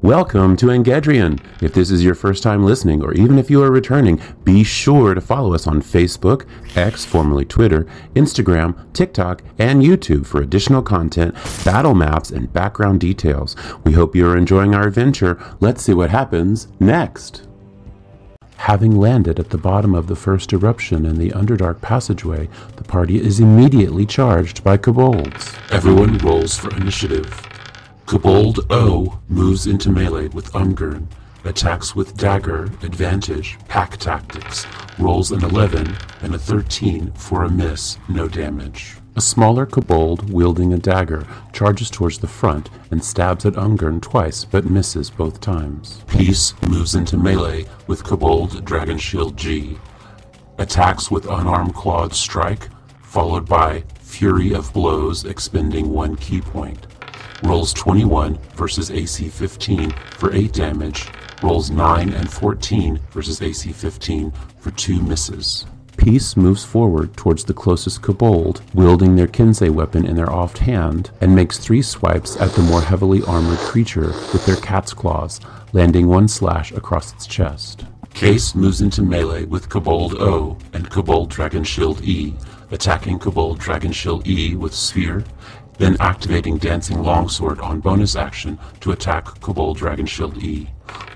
Welcome to Engadrian. If this is your first time listening, or even if you are returning, be sure to follow us on Facebook, X, formerly Twitter, Instagram, TikTok, and YouTube for additional content, battle maps, and background details. We hope you are enjoying our adventure. Let's see what happens next. Having landed at the bottom of the first eruption in the Underdark passageway, the party is immediately charged by kobolds. Everyone rolls for initiative. Kobold O moves into melee with Umgurn, attacks with dagger, advantage, pack tactics, rolls an 11 and a 13 for a miss, no damage. A smaller kobold wielding a dagger charges towards the front and stabs at Umgurn twice but misses both times. Peace moves into melee with Kobold Dragon Shield G, attacks with unarmed clawed strike, followed by Fury of Blows expending 1 key point. Rolls 21 versus AC 15 for 8 damage, rolls 9 and 14 versus AC 15 for 2 misses. Peace moves forward towards the closest kobold, wielding their Kinsei weapon in their offhand, and makes 3 swipes at the more heavily armored creature with their cat's claws, landing 1 slash across its chest. Case moves into melee with Kobold O and Kobold Dragon Shield E, attacking Kobold Dragon Shield E with Sphere, then activating Dancing Longsword on bonus action to attack Kobold Dragon Shield E.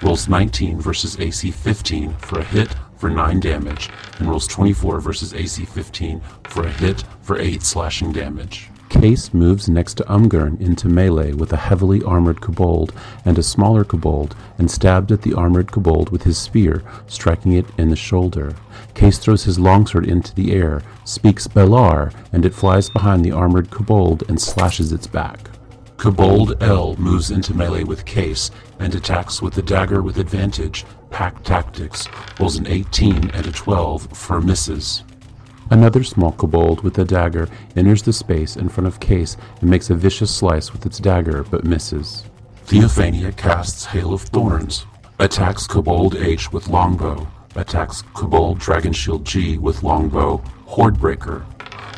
Rolls 19 versus AC 15 for a hit for 9 damage, and rolls 24 versus AC 15 for a hit for 8 slashing damage. Case moves next to Umgurn into melee with a heavily armored kobold and a smaller kobold, and stabbed at the armored kobold with his spear, striking it in the shoulder. Case throws his longsword into the air, speaks Belar, and it flies behind the armored kobold and slashes its back. Kobold L moves into melee with Case and attacks with the dagger with advantage, pack tactics, rolls an 18 and a 12 for misses. Another small kobold with a dagger enters the space in front of Case and makes a vicious slice with its dagger but misses. Theophania casts Hail of Thorns, attacks Kobold H with Longbow, attacks Kobold Dragon Shield G with Longbow, Hordebreaker,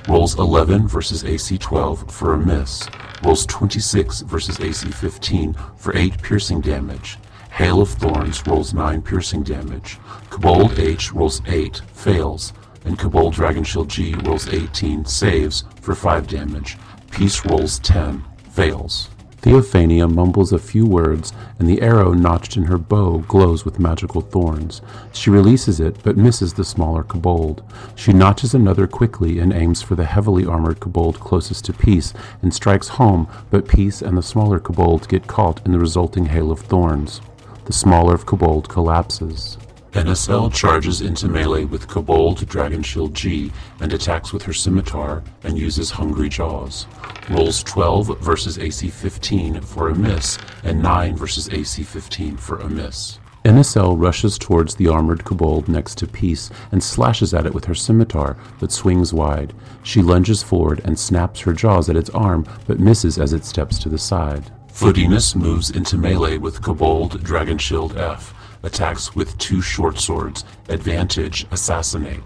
rolls 11 versus AC 12 for a miss, rolls 26 versus AC 15 for 8 piercing damage. Hail of Thorns rolls 9 piercing damage. Kobold H rolls 8, fails, and Kobold Dragon Shield G rolls 18, saves for 5 damage. Peace rolls 10, fails. Theophania mumbles a few words, and the arrow notched in her bow glows with magical thorns. She releases it, but misses the smaller kobold. She notches another quickly and aims for the heavily armored kobold closest to Peace, and strikes home, but Peace and the smaller kobold get caught in the resulting hail of thorns. The smaller kobold collapses. NSL charges into melee with Kobold Dragon Shield G and attacks with her scimitar and uses Hungry Jaws. Rolls 12 versus AC 15 for a miss and 9 versus AC 15 for a miss. NSL rushes towards the armored kobold next to Peace and slashes at it with her scimitar, but swings wide. She lunges forward and snaps her jaws at its arm, but misses as it steps to the side. Foodinus moves into melee with Kobold Dragon Shield F. Attacks with 2 short swords, advantage, assassinate.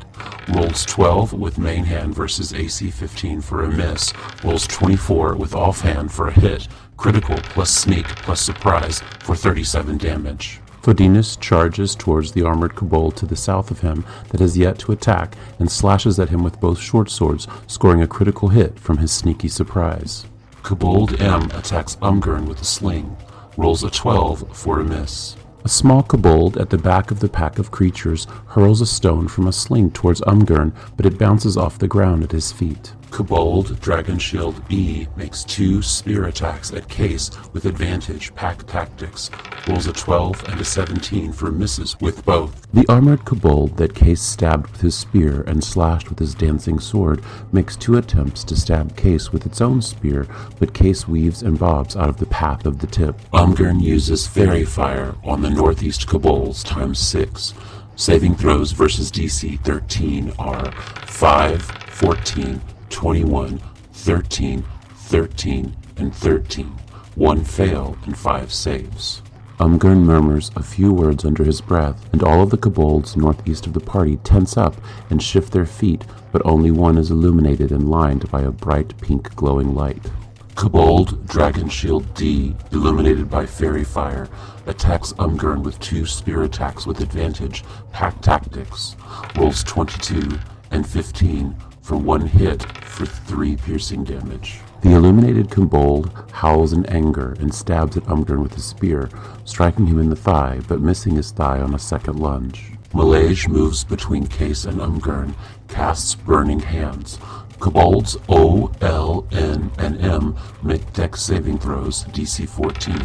Rolls 12 with main hand versus AC 15 for a miss, rolls 24 with offhand for a hit, critical plus sneak plus surprise for 37 damage. Foodinus charges towards the armored kobold to the south of him that has yet to attack and slashes at him with both short swords, scoring a critical hit from his sneaky surprise. Kobold M attacks Umgurn with a sling, rolls a 12 for a miss. A small kobold at the back of the pack of creatures hurls a stone from a sling towards Umgurn, but it bounces off the ground at his feet. Kobold Dragon Shield E makes 2 spear attacks at Case with advantage, pack tactics, rolls a 12 and a 17 for misses with both. The armored kobold that Case stabbed with his spear and slashed with his dancing sword makes 2 attempts to stab Case with its own spear, but Case weaves and bobs out of the path of the tip. Umgurn uses Fairy Fire on the northeast kobolds ×6. Saving throws versus DC 13 are 5, 14, 21, 13, 13, and 13. 1 fail and 5 saves. Umgurn murmurs a few words under his breath, and all of the kobolds northeast of the party tense up and shift their feet, but only one is illuminated and lined by a bright pink glowing light. Kobold Dragon Shield D, illuminated by Fairy Fire, attacks Umgurn with 2 spear attacks with advantage, Pack Tactics, rolls 22 and 15 for 1 hit for 3 piercing damage. The illuminated kobold howls in anger and stabs at Umgurn with his spear, striking him in the thigh, but missing his thigh on a second lunge. Malage moves between Case and Umgurn, casts Burning Hands. Kobolds O, L, N, and M make dex saving throws, DC 14.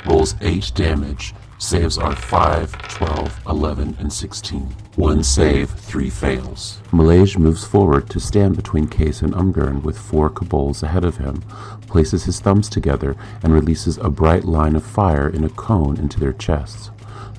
Rolls 8 damage. Saves are 5, 12, 11, and 16. 1 save, 3 fails. Malage moves forward to stand between Case and Umgurn with 4 kobolds ahead of him, places his thumbs together, and releases a bright line of fire in a cone into their chests.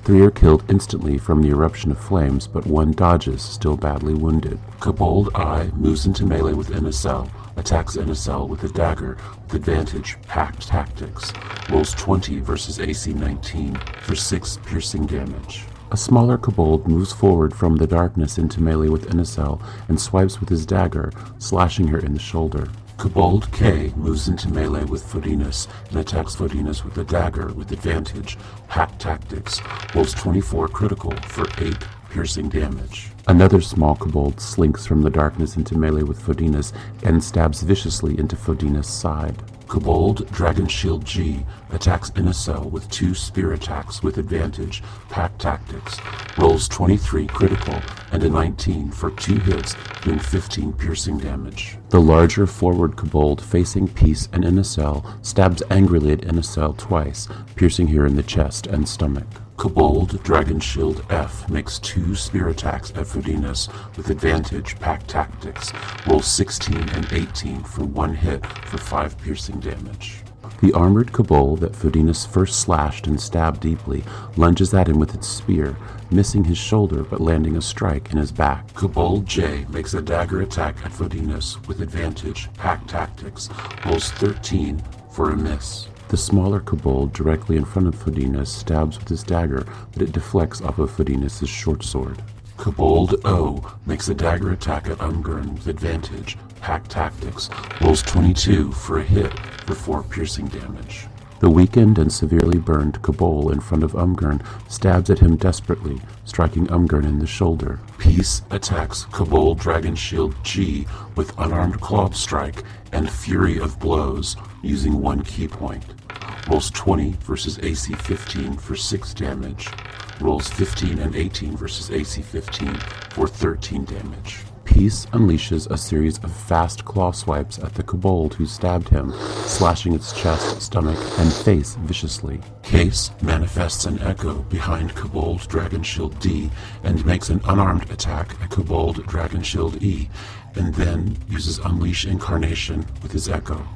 3 are killed instantly from the eruption of flames, but 1 dodges, still badly wounded. Kobold I moves into melee with Inacel, attacks Inacel with a dagger with advantage, Packed Tactics, rolls 20 versus AC 19 for 6 piercing damage. A smaller kobold moves forward from the darkness into melee with Inacel and swipes with his dagger, slashing her in the shoulder. Kobold K moves into melee with Fodinas and attacks Fodinas with a dagger with advantage, Pack Tactics, rolls 24 critical for 8 piercing damage. Another small kobold slinks from the darkness into melee with Fodinas and stabs viciously into Fodinas' side. Kobold Dragon Shield G attacks Inacel with 2 spear attacks with advantage, Pack Tactics, rolls 23 critical and a 19 for 2 hits, doing 15 piercing damage. The larger forward kobold facing Peace and Inacel stabs angrily at Inacel twice, piercing her in the chest and stomach. Kobold Dragon Shield F makes 2 spear attacks at Fodinas with advantage, Pack Tactics, rolls 16 and 18 for 1 hit for 5 piercing damage. The armored kobold that Fodinas first slashed and stabbed deeply lunges at him with its spear, missing his shoulder but landing a strike in his back. Kobold J makes a dagger attack at Fodinas with advantage, Pack Tactics, rolls 13 for a miss. The smaller kobold directly in front of Fodinas stabs with his dagger, but it deflects off of Fodinas' short sword. Kobold O makes a dagger attack at Umgurn with advantage, Pack Tactics, rolls 22 for a hit for 4 piercing damage. The weakened and severely burned kobold in front of Umgurn stabs at him desperately, striking Umgurn in the shoulder. Peace attacks Kobold Dragon Shield G with Unarmed Clawed Strike and Fury of Blows, using 1 key point. Rolls 20 versus AC 15 for 6 damage. Rolls 15 and 18 versus AC 15 for 13 damage. Peace unleashes a series of fast claw swipes at the kobold who stabbed him, slashing its chest, stomach, and face viciously. Case manifests an echo behind Kobold Dragon Shield D and makes an unarmed attack at Kobold Dragon Shield E, and then uses Unleash Incarnation with his echo.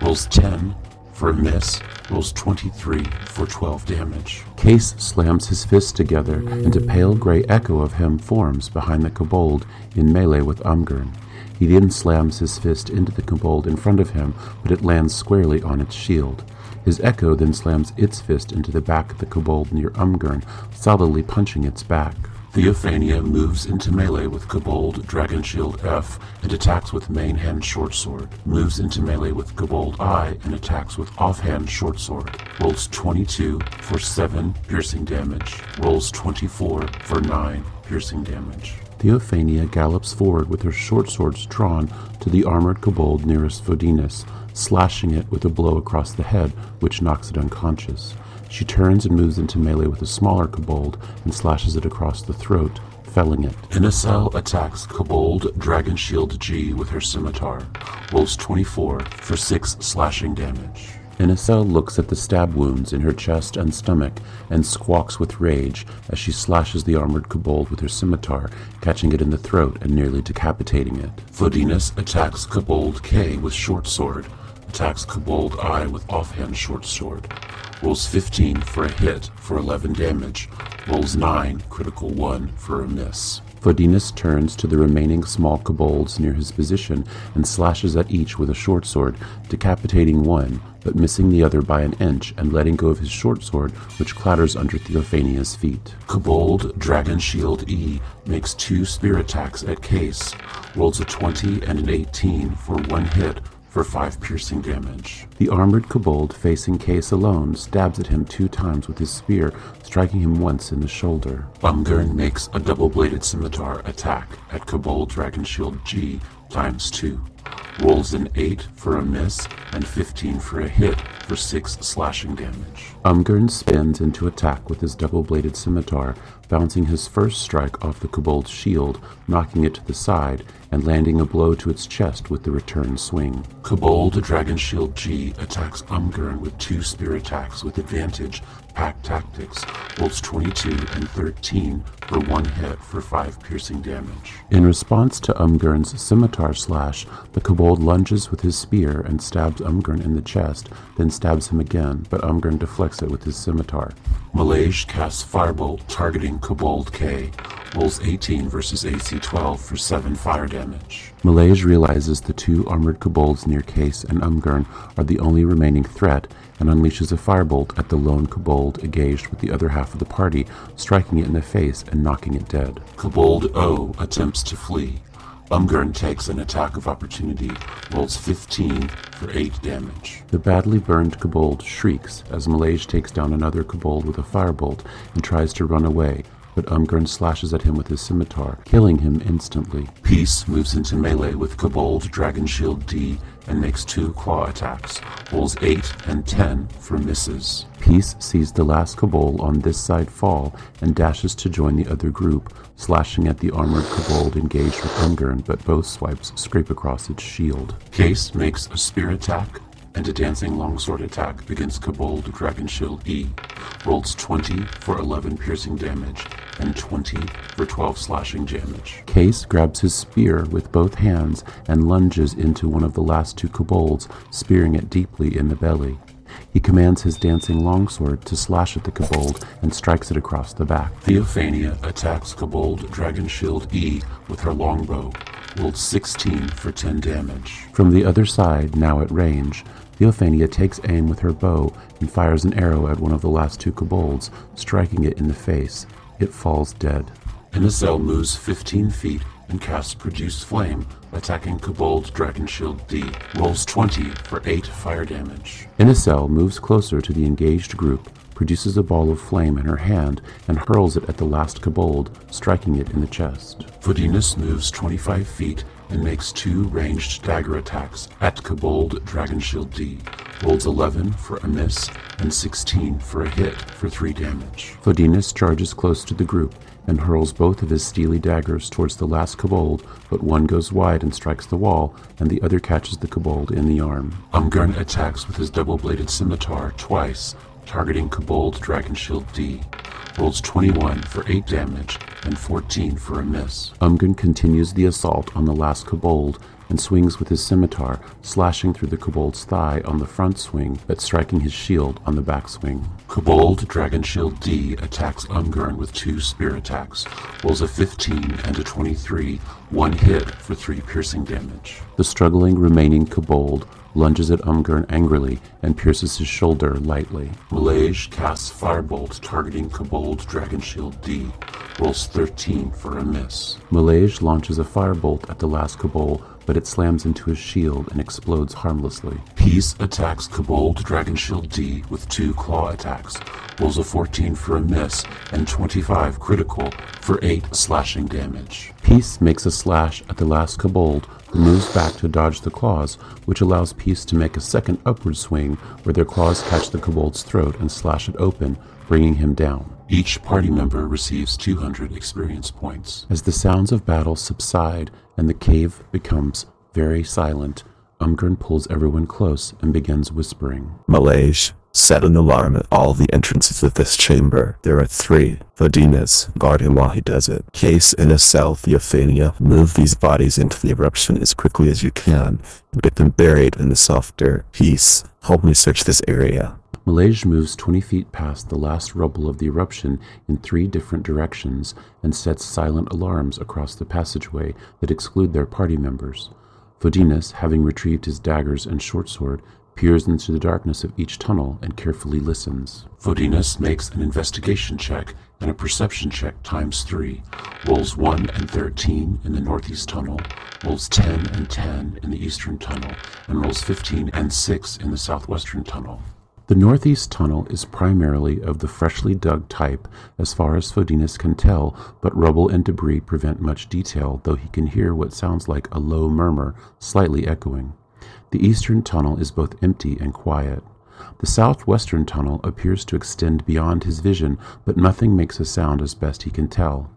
Rolls 10 for a miss, rolls 23 for 12 damage. Case slams his fists together, and a pale gray echo of him forms behind the kobold in melee with Umgurn. He then slams his fist into the kobold in front of him, but it lands squarely on its shield. His echo then slams its fist into the back of the kobold near Umgurn, solidly punching its back. Theophania moves into melee with Kobold Dragon Shield F and attacks with main hand short sword. Moves into melee with Kobold I and attacks with offhand short sword. Rolls 22 for 7 piercing damage. Rolls 24 for 9 piercing damage. Theophania gallops forward with her short swords drawn to the armored kobold nearest Fodinas, slashing it with a blow across the head, which knocks it unconscious. She turns and moves into melee with a smaller kobold and slashes it across the throat, felling it. Inacel attacks Kobold Dragon Shield G with her scimitar. Rolls 24 for 6 slashing damage. Inacel looks at the stab wounds in her chest and stomach and squawks with rage as she slashes the armored kobold with her scimitar, catching it in the throat and nearly decapitating it. Fodinas attacks Kobold K with short sword. Attacks Kobold I with offhand short sword. Rolls 15 for a hit for 11 damage. Rolls 9, critical 1 for a miss. Fodinas turns to the remaining small kobolds near his position and slashes at each with a short sword, decapitating one, but missing the other by an inch and letting go of his short sword, which clatters under Theophania's feet. Kobold Dragon Shield E makes 2 spear attacks at Case. Rolls a 20 and an 18 for 1 hit for 5 piercing damage. The armored kobold facing Case alone stabs at him 2 times with his spear, striking him once in the shoulder. Umgurn makes a double-bladed scimitar attack at Kobold Dragon Shield G ×2. Rolls an 8 for a miss and 15 for a hit for 6 slashing damage. Umgurn spins into attack with his double-bladed scimitar, bouncing his first strike off the kobold's shield, knocking it to the side, and landing a blow to its chest with the return swing. Kobold Dragon Shield G attacks Umgurn with 2 spear attacks with advantage, Pack Tactics, rolls 22 and 13 for 1 hit for 5 piercing damage. In response to Umgurn's scimitar slash, the kobold lunges with his spear and stabs Umgurn in the chest, then stabs him again, but Umgurn deflects it with his scimitar. Malage casts Firebolt targeting Kobold K, rolls 18 versus AC 12 for 7 fire damage. Malage realizes the 2 armored kobolds near Case and Umgurn are the only remaining threat, and unleashes a firebolt at the lone kobold engaged with the other half of the party, striking it in the face and knocking it dead. Kobold O attempts to flee. Umgurn takes an attack of opportunity, rolls 15 for 8 damage. The badly burned kobold shrieks as Malage takes down another kobold with a firebolt and tries to run away, but Umgurn slashes at him with his scimitar, killing him instantly. Peace moves into melee with Kobold Dragon Shield D and makes 2 claw attacks, rolls 8 and 10 for misses. Peace sees the last kobold on this side fall and dashes to join the other group, slashing at the armored kobold engaged with Umgurn, but both swipes scrape across its shield. Case makes a spear attack and a dancing longsword attack against Kobold Dragon Shield E, rolls 20 for 11 piercing damage and 20 for 12 slashing damage. Case grabs his spear with both hands and lunges into one of the last 2 kobolds, spearing it deeply in the belly. He commands his dancing longsword to slash at the kobold and strikes it across the back. Theophania attacks Kobold Dragon Shield E with her longbow, rolled 16 for 10 damage. From the other side, now at range, Theophania takes aim with her bow and fires an arrow at one of the last 2 kobolds, striking it in the face. It falls dead. Inacel moves 15 feet and casts Produce Flame, attacking Kobold Dragon Shield D, rolls 20 for 8 fire damage. Inacel moves closer to the engaged group, produces a ball of flame in her hand, and hurls it at the last kobold, striking it in the chest. Vodinus moves 25 feet and makes 2 ranged dagger attacks at Kobold Dragon Shield D, rolls 11 for a miss and 16 for a hit for 3 damage. Vodinus charges close to the group and hurls both of his steely daggers towards the last kobold, but one goes wide and strikes the wall, and the other catches the kobold in the arm. Umgurn attacks with his double-bladed scimitar twice, targeting Kobold Dragon Shield D, rolls 21 for 8 damage and 14 for a miss. Umgurn continues the assault on the last kobold and swings with his scimitar, slashing through the kobold's thigh on the front swing, but striking his shield on the back swing. Kobold Dragon Shield D attacks Umgurn with 2 spear attacks, rolls a 15 and a 23, 1 hit for 3 piercing damage. The struggling remaining kobold lunges at Umgurn angrily and pierces his shoulder lightly. Malage casts Firebolt targeting Kobold Dragon Shield D, rolls 13 for a miss. Malage launches a firebolt at the last kobold, but it slams into his shield and explodes harmlessly. Peace attacks Kobold Dragon Shield D with 2 claw attacks, rolls a 14 for a miss and 25 critical for 8 slashing damage. Peace makes a slash at the last kobold, who moves back to dodge the claws, which allows Peace to make a second upward swing where their claws catch the kobold's throat and slash it open, bringing him down. Each party member receives 200 experience points. As the sounds of battle subside and the cave becomes very silent, Umgurn pulls everyone close and begins whispering. Malage, set an alarm at all the entrances of this chamber. There are 3. Vodinus, guard him while he does it. Case, Inacel, Theophania, move these bodies into the eruption as quickly as you can and get them buried in the soft dirt. Peace, help me search this area. Malage moves 20 feet past the last rubble of the eruption in 3 different directions and sets silent alarms across the passageway that exclude their party members. Vodinus, having retrieved his daggers and short sword, peers into the darkness of each tunnel and carefully listens. Vodinus makes an investigation check and a perception check ×3, rolls 1 and 13 in the northeast tunnel, rolls 10 and 10 in the eastern tunnel, and rolls 15 and 6 in the southwestern tunnel. The northeast tunnel is primarily of the freshly dug type as far as Fodinus can tell, but rubble and debris prevent much detail, though he can hear what sounds like a low murmur, slightly echoing. The eastern tunnel is both empty and quiet. The southwestern tunnel appears to extend beyond his vision, but nothing makes a sound as best he can tell.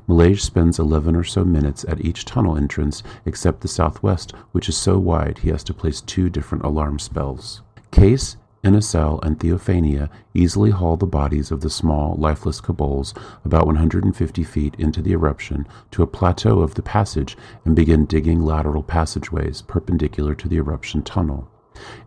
Malaysia spends 11 or so minutes at each tunnel entrance, except the southwest, which is so wide he has to place 2 different alarm spells. Case, Inacel, and Theophania easily haul the bodies of the small, lifeless kobolds about 150 feet into the eruption to a plateau of the passage and begin digging lateral passageways perpendicular to the eruption tunnel.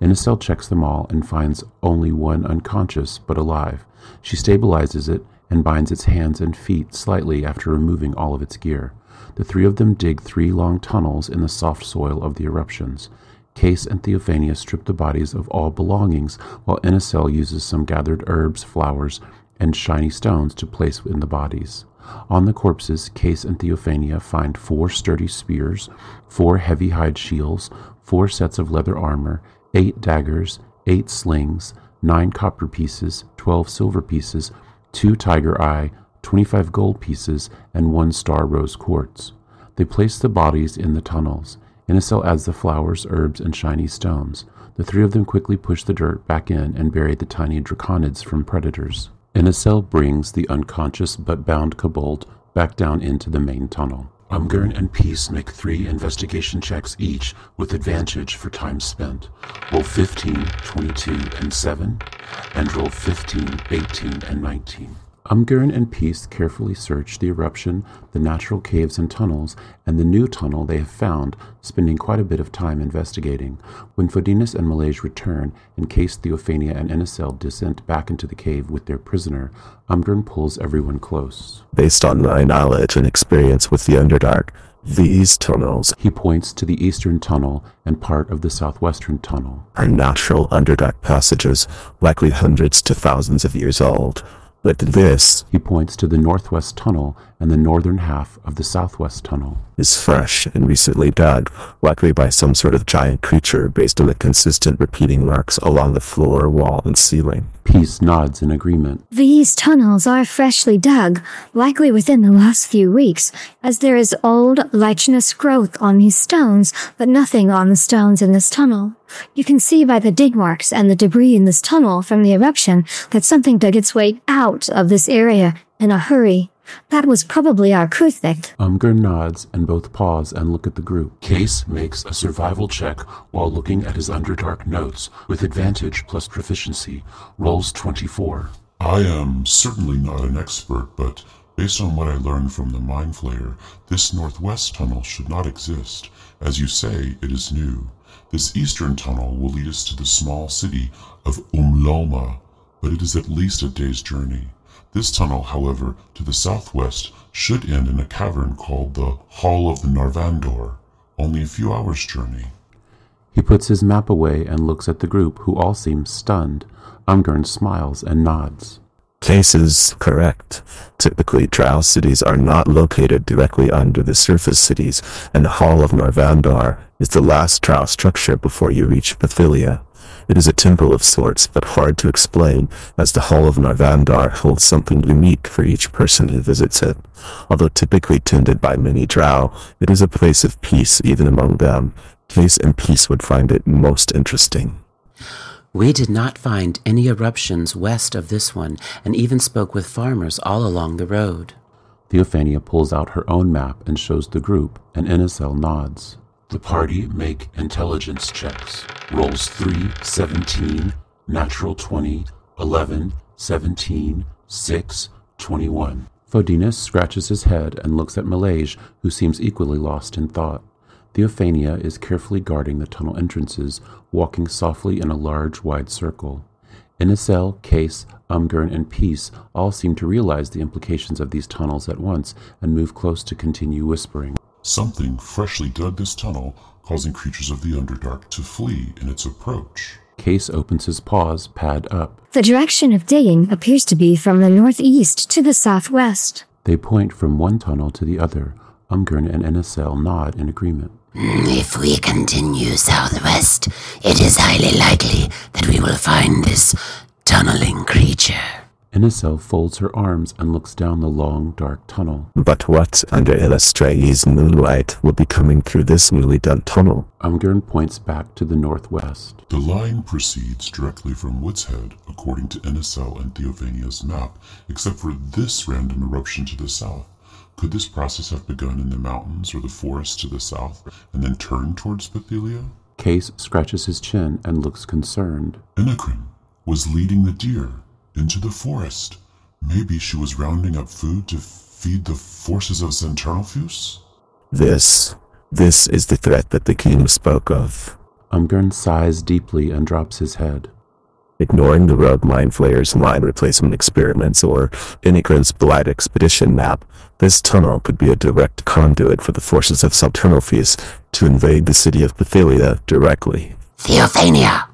Inacel checks them all and finds only one unconscious but alive. She stabilizes it and binds its hands and feet slightly after removing all of its gear. The 3 of them dig 3 long tunnels in the soft soil of the eruptions. Case and Theophania strip the bodies of all belongings, while Inacel uses some gathered herbs, flowers, and shiny stones to place in the bodies. On the corpses, Case and Theophania find 4 sturdy spears, 4 heavy hide shields, 4 sets of leather armor, 8 daggers, 8 slings, 9 copper pieces, 12 silver pieces, 2 tiger eye, 25 gold pieces, and 1 star rose quartz. They place the bodies in the tunnels. Inacel adds the flowers, herbs, and shiny stones. The 3 of them quickly push the dirt back in and bury the tiny draconids from predators. Inacel brings the unconscious but bound kobold back down into the main tunnel. Umgern and Peace make 3 investigation checks each with advantage for time spent. Roll 15, 22, and 7, and roll 15, 18, and 19. Umgern and Peace carefully search the eruption, the natural caves and tunnels, and the new tunnel they have found, spending quite a bit of time investigating. When Fodinus and Malaysia return, and Case, Theophania, and Inacel descend back into the cave with their prisoner, Umgern pulls everyone close. Based on my knowledge and experience with the Underdark, these tunnels, He points to the eastern tunnel and part of the southwestern tunnel, are natural Underdark passages, likely hundreds to thousands of years old. But this He points to the northwest tunnel and the northern half of the southwest tunnel. is fresh and recently dug, likely by some sort of giant creature based on the consistent repeating marks along the floor, wall, and ceiling. Peace nods in agreement. These tunnels are freshly dug, likely within the last few weeks, as there is old, lichenous growth on these stones, but nothing on the stones in this tunnel. You can see by the dig marks and the debris in this tunnel from the eruption that something dug its way out of this area in a hurry. That was probably our Kruthvik. Umgern nods and both pause and look at the group. Case makes a survival check while looking at his Underdark notes with advantage plus proficiency. Rolls 24. I am certainly not an expert, but based on what I learned from the Mind Flayer, this northwest tunnel should not exist. As you say, it is new. This eastern tunnel will lead us to the small city of Umloma, but it is at least a day's journey. This tunnel, however, to the southwest, should end in a cavern called the Hall of the Narvandor, only a few hours' journey. He puts his map away and looks at the group, who all seem stunned. Umgern smiles and nods. Case is correct. Typically, drow cities are not located directly under the surface cities, and the Hall of Narvandor is the last drow structure before you reach Pathilia. It is a temple of sorts, but hard to explain, as the Hall of Narvandor holds something unique for each person who visits it. Although typically tended by many drow, it is a place of peace even among them. Case and Peace would find it most interesting. We did not find any eruptions west of this one, and even spoke with farmers all along the road. Theophania pulls out her own map and shows the group, and Inacel nods. The party make intelligence checks. Rolls 3, 17, natural 20, 11, 17, 6, 21. Fodinus scratches his head and looks at Malaysia, who seems equally lost in thought. Theophania is carefully guarding the tunnel entrances, walking softly in a large, wide circle. Inacel, Case, Umgern, and Peace all seem to realize the implications of these tunnels at once and move close to continue whispering. Something freshly dug this tunnel, causing creatures of the Underdark to flee in its approach. Case opens his paws, pad up. The direction of digging appears to be from the northeast to the southwest. They point from one tunnel to the other. Umgern and Inacel nod in agreement. If we continue southwest, it is highly likely that we will find this tunneling creature. Inicel folds her arms and looks down the long, dark tunnel. But what under Illustrae's moonlight will be coming through this newly done tunnel? Umgern points back to the northwest. The line proceeds directly from Woods Head, according to Inicel and Theophania's map, except for this random eruption to the south. Could this process have begun in the mountains or the forest to the south, and then turned towards Pathelia? Case scratches his chin and looks concerned. Inakrin was leading the deer into the forest. Maybe she was rounding up food to feed the forces of Centernalfus? This is the threat that the king spoke of. Umgern sighs deeply and drops his head. Ignoring the rogue mind flayer's mine replacement experiments or Inakrin's Blight expedition map, this tunnel could be a direct conduit for the forces of Centernalfus to invade the city of Pathelia directly. Theophania!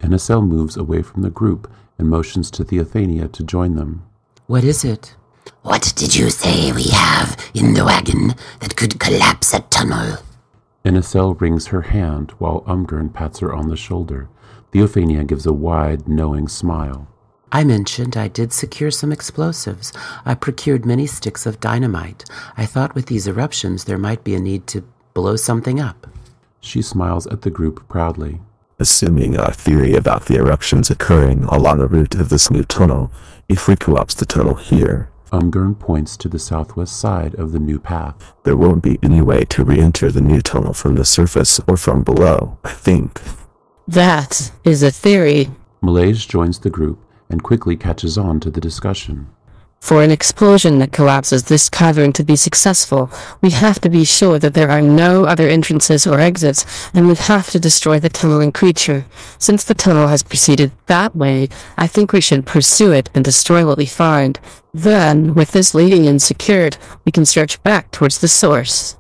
Inicel moves away from the group and motions to Theophania to join them. What is it? What did you say we have in the wagon that could collapse a tunnel? Inicel wrings her hand while Umgern pats her on the shoulder. Theophania gives a wide, knowing smile. I mentioned I did secure some explosives. I procured many sticks of dynamite. I thought with these eruptions there might be a need to blow something up. She smiles at the group proudly. Assuming our theory about the eruptions occurring along the route of this new tunnel, if we collapse the tunnel here, Umgern points to the southwest side of the new path. There won't be any way to re-enter the new tunnel from the surface or from below, I think. That is a theory. Malaysia joins the group and quickly catches on to the discussion. For an explosion that collapses this cavern to be successful, we have to be sure that there are no other entrances or exits, and we have to destroy the tunneling creature. Since the tunnel has proceeded that way, I think we should pursue it and destroy what we find. Then, with this leading in secured, we can stretch back towards the source.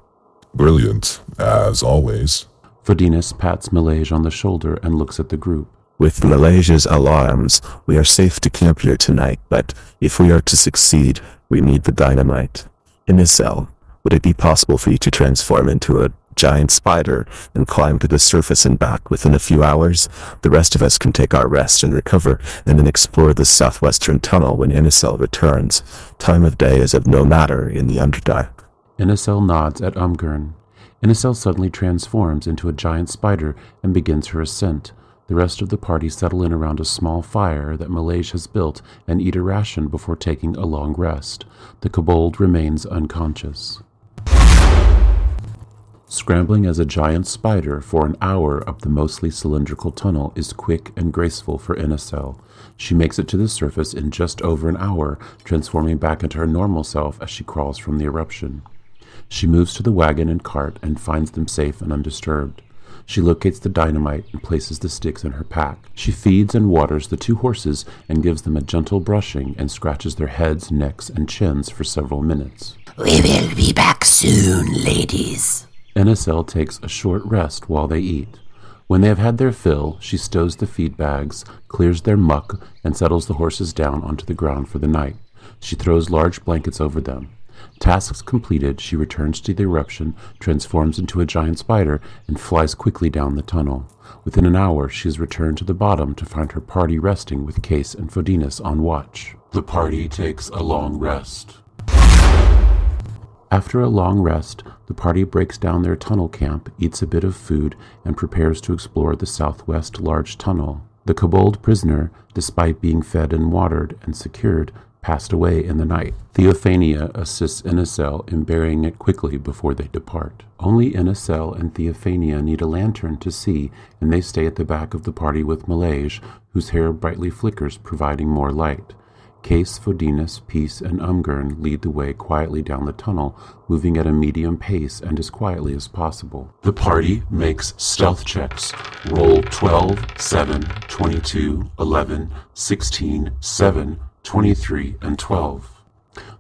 Brilliant, as always. Fodinas pats Malaysia on the shoulder and looks at the group. With Malaysia's alarms, we are safe to camp here tonight, but if we are to succeed, we need the dynamite. Inicel, would it be possible for you to transform into a giant spider and climb to the surface and back within a few hours? The rest of us can take our rest and recover, and then explore the southwestern tunnel when Inicel returns. Time of day is of no matter in the Underdark. Inicel nods at Umgern. Inicel suddenly transforms into a giant spider and begins her ascent. The rest of the party settle in around a small fire that Malaysia has built and eat a ration before taking a long rest. The kobold remains unconscious. Scrambling as a giant spider for an hour up the mostly cylindrical tunnel is quick and graceful for Inicel. She makes it to the surface in just over an hour, transforming back into her normal self as she crawls from the eruption. She moves to the wagon and cart and finds them safe and undisturbed. She locates the dynamite and places the sticks in her pack. She feeds and waters the two horses and gives them a gentle brushing and scratches their heads, necks, and chins for several minutes. We will be back soon, ladies. Inicel takes a short rest while they eat. When they have had their fill, she stows the feed bags, clears their muck, and settles the horses down onto the ground for the night. She throws large blankets over them. Tasks completed, she returns to the eruption, transforms into a giant spider, and flies quickly down the tunnel. Within an hour, she has returned to the bottom to find her party resting with Case and Fodinas on watch. The party takes a long rest. After a long rest, the party breaks down their tunnel camp, eats a bit of food, and prepares to explore the southwest large tunnel. The kobold prisoner, despite being fed and watered and secured, passed away in the night. Theophania assists Inicel in burying it quickly before they depart. Only Inicel and Theophania need a lantern to see, and they stay at the back of the party with Malaysia, whose hair brightly flickers, providing more light. Case, Fodinas, Peace, and Umgern lead the way quietly down the tunnel, moving at a medium pace and as quietly as possible. The party makes stealth checks. Roll 12, 7, 22, 11, 16, 7, 23, and 12.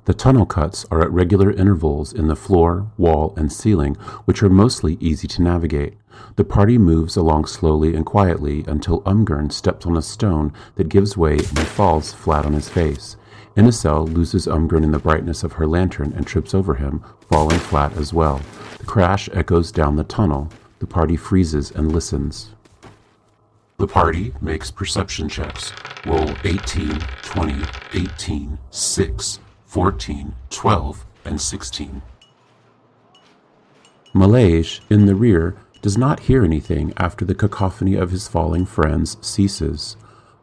The tunnel cuts are at regular intervals in the floor, wall, and ceiling, which are mostly easy to navigate. The party moves along slowly and quietly until Umgern steps on a stone that gives way and falls flat on his face. Inicel loses Umgren in the brightness of her lantern and trips over him, falling flat as well. The crash echoes down the tunnel. The party freezes and listens. The party makes perception checks. Roll 18, 20, 18, 6, 14, 12, and 16. Malaysia, in the rear, does not hear anything after the cacophony of his falling friends ceases.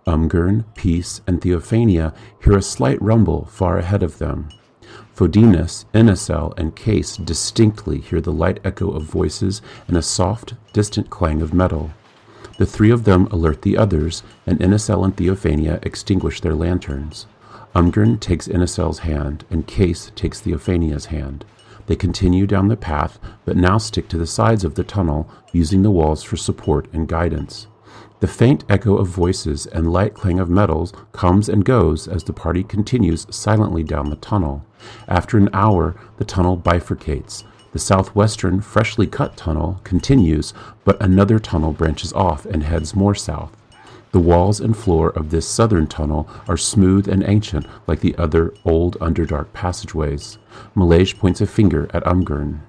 Umgren, Peace, and Theophania hear a slight rumble far ahead of them. Fodinus, Inicel, and Case distinctly hear the light echo of voices and a soft, distant clang of metal. The three of them alert the others, and Inicel and Theophania extinguish their lanterns. Umgren takes Inicel's hand, and Case takes Theophania's hand. They continue down the path, but now stick to the sides of the tunnel, using the walls for support and guidance. The faint echo of voices and light clang of metals comes and goes as the party continues silently down the tunnel. After an hour, the tunnel bifurcates. The southwestern, freshly cut tunnel continues, but another tunnel branches off and heads more south. The walls and floor of this southern tunnel are smooth and ancient like the other old Underdark passageways. Malaysia points a finger at Umgren.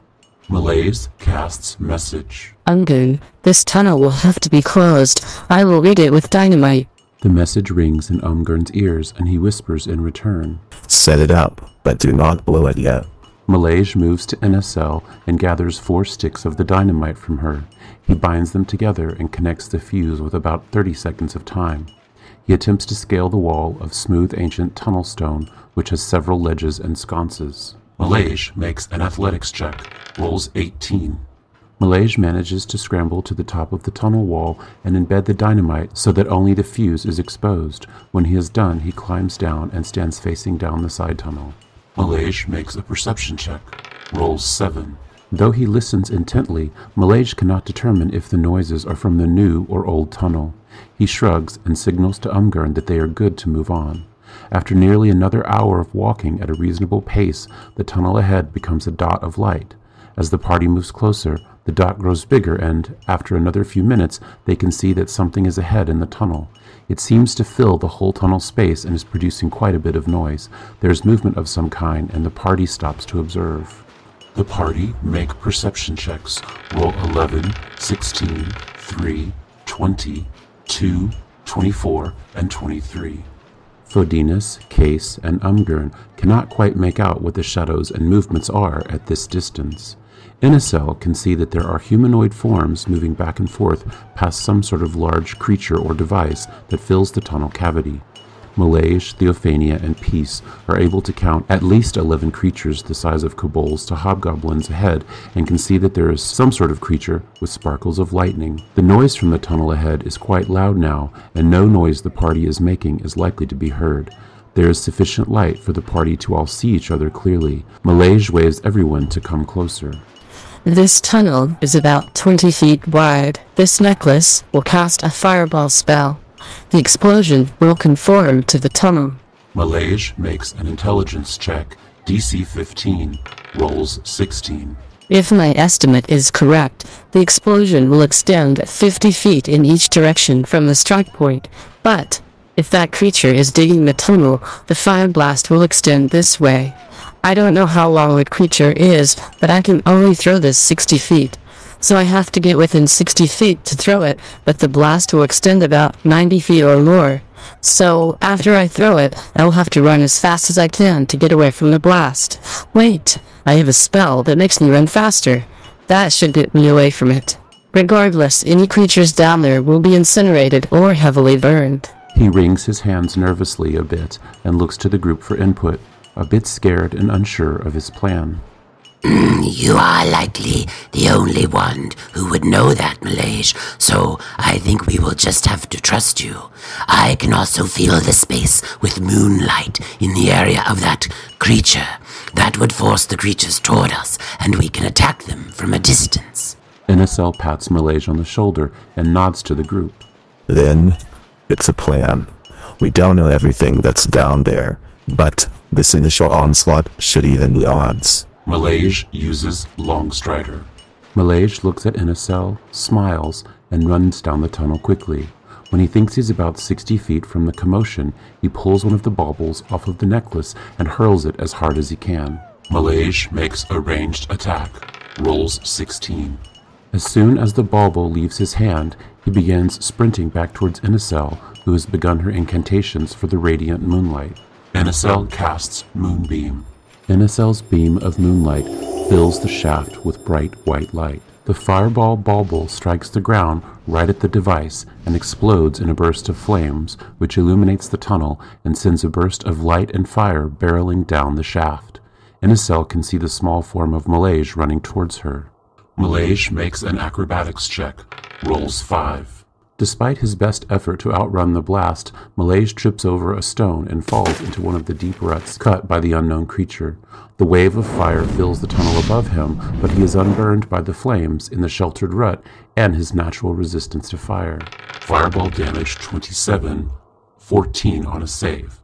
Malaysia casts message. Umgren, this tunnel will have to be closed. I will read it with dynamite. The message rings in Umgren's ears, and he whispers in return. Set it up, but do not blow it yet. Malaysia moves to Inicel and gathers 4 sticks of the dynamite from her. He binds them together and connects the fuse with about 30 seconds of time. He attempts to scale the wall of smooth ancient tunnel stone, which has several ledges and sconces. Malaysia makes an athletics check. Rolls 18. Malaysia manages to scramble to the top of the tunnel wall and embed the dynamite so that only the fuse is exposed. When he is done, he climbs down and stands facing down the side tunnel. Malaysia makes a perception check. Rolls 7. Though he listens intently, Malaysia cannot determine if the noises are from the new or old tunnel. He shrugs and signals to Umgren that they are good to move on. After nearly another hour of walking at a reasonable pace, the tunnel ahead becomes a dot of light. As the party moves closer, the dot grows bigger and, after another few minutes, they can see that something is ahead in the tunnel. It seems to fill the whole tunnel space and is producing quite a bit of noise. There is movement of some kind, and the party stops to observe. The party make perception checks. Roll 11, 16, 3, 20, 2, 24, and 23. Fodinus, Case, and Umgren cannot quite make out what the shadows and movements are at this distance. Inicel can see that there are humanoid forms moving back and forth past some sort of large creature or device that fills the tunnel cavity. Malaysia, Theophania, and Peace are able to count at least 11 creatures the size of kobolds to hobgoblins ahead and can see that there is some sort of creature with sparkles of lightning. The noise from the tunnel ahead is quite loud now, and no noise the party is making is likely to be heard. There is sufficient light for the party to all see each other clearly. Malaysia waves everyone to come closer. This tunnel is about 20 feet wide. This necklace will cast a fireball spell. The explosion will conform to the tunnel. Malaysia makes an intelligence check. DC 15. Rolls 16. If my estimate is correct, the explosion will extend at 50 feet in each direction from the strike point. But if that creature is digging the tunnel, the fire blast will extend this way. I don't know how long the creature is, but I can only throw this 60 feet. So I have to get within 60 feet to throw it, but the blast will extend about 90 feet or more. So after I throw it, I'll have to run as fast as I can to get away from the blast. Wait, I have a spell that makes me run faster. That should get me away from it. Regardless, any creatures down there will be incinerated or heavily burned. He wrings his hands nervously a bit and looks to the group for input, a bit scared and unsure of his plan. You are likely the only one who would know that, Malaysia, so I think we will just have to trust you. I can also feel the space with moonlight in the area of that creature. That would force the creatures toward us, and we can attack them from a distance. Inicel pats Malaysia on the shoulder and nods to the group. Then, it's a plan. We don't know everything that's down there, but this initial onslaught should even the odds. Malaysia uses Longstrider. Malaysia looks at Inicel, smiles, and runs down the tunnel quickly. When he thinks he's about 60 feet from the commotion, he pulls one of the baubles off of the necklace and hurls it as hard as he can. Malaysia makes a ranged attack. Rolls 16. As soon as the bauble leaves his hand, he begins sprinting back towards Inicel, who has begun her incantations for the radiant moonlight. Inicel casts Moonbeam. Inicel's beam of moonlight fills the shaft with bright white light. The fireball bauble strikes the ground right at the device and explodes in a burst of flames, which illuminates the tunnel and sends a burst of light and fire barreling down the shaft. Inicel can see the small form of Malaysia running towards her. Malaysia makes an acrobatics check. Rolls 5. Despite his best effort to outrun the blast, Malaysia trips over a stone and falls into one of the deep ruts cut by the unknown creature. The wave of fire fills the tunnel above him, but he is unburned by the flames in the sheltered rut and his natural resistance to fire. Fireball damage 27, 14 on a save.